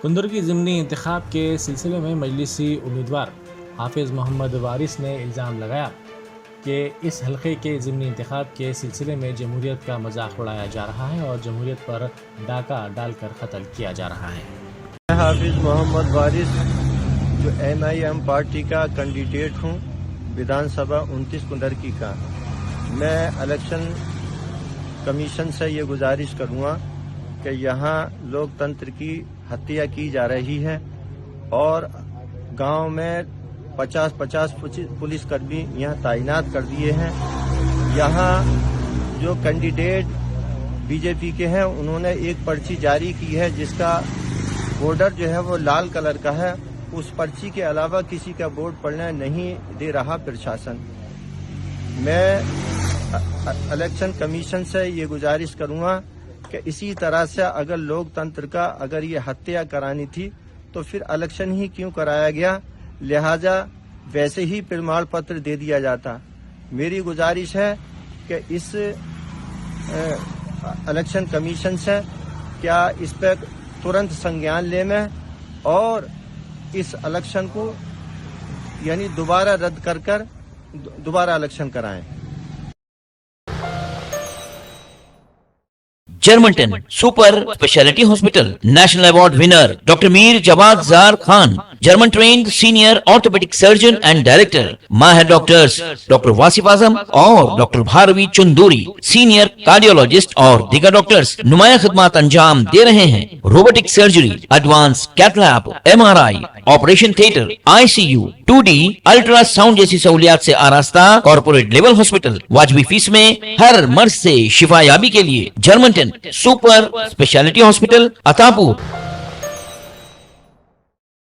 कुंदरकी ज़िमनी इंतखाब के सिलसिले में मजलिसी उम्मीदवार हाफिज़ मोहम्मद वारिस ने इल्ज़ाम लगाया कि इस हल्के के ज़िमनी इंतखाब के सिलसिले में जमहूरियत का मजाक उड़ाया जा रहा है और जमहूरियत पर डाका डालकर कत्ल किया जा रहा है। मैं हाफिज़ मोहम्मद वारिस जो MIM पार्टी का कैंडिडेट हूँ विधानसभा 29 कुंदरकी का, मैं इलेक्शन कमीशन से ये गुजारिश करूँगा कि यहाँ लोकतंत्र की हत्या की जा रही है और गांव में 50-50 पुलिसकर्मी यहाँ तैनात कर दिए हैं। यहाँ जो कैंडिडेट बीजेपी के हैं उन्होंने एक पर्ची जारी की है जिसका बॉर्डर जो है वो लाल कलर का है। उस पर्ची के अलावा किसी का वोट पड़ने नहीं दे रहा प्रशासन। मैं इलेक्शन कमीशन से ये गुजारिश करूँगा कि इसी तरह से अगर लोकतंत्र का अगर ये हत्या करानी थी तो फिर इलेक्शन ही क्यों कराया गया, लिहाजा वैसे ही प्रमाण पत्र दे दिया जाता। मेरी गुजारिश है कि इस इलेक्शन कमीशन से क्या इस पर तुरंत संज्ञान लें और इस इलेक्शन को यानी दोबारा रद्द कर दोबारा इलेक्शन कराएं। Germanten super speciality hospital national award winner doctor Mir Jawad Zar Khan, German trained senior orthopaedic surgeon and director, माहिर डॉक्टर्स डॉक्टर वासिफ आजम और doctor Bharvi Chanduri, senior cardiologist और दीगर डॉक्टर्स नुमाया खिदमत अंजाम दे रहे हैं। Robotic surgery, advance cath lab, MRI, operation theatre, ICU, 2D ultrasound जैसी सहूलियात से आरास्ता कॉर्पोरेट लेवल हॉस्पिटल। वाजबी फीस में हर मर्ज से शिफायाबी के लिए Germanton super speciality hospital, Attapur.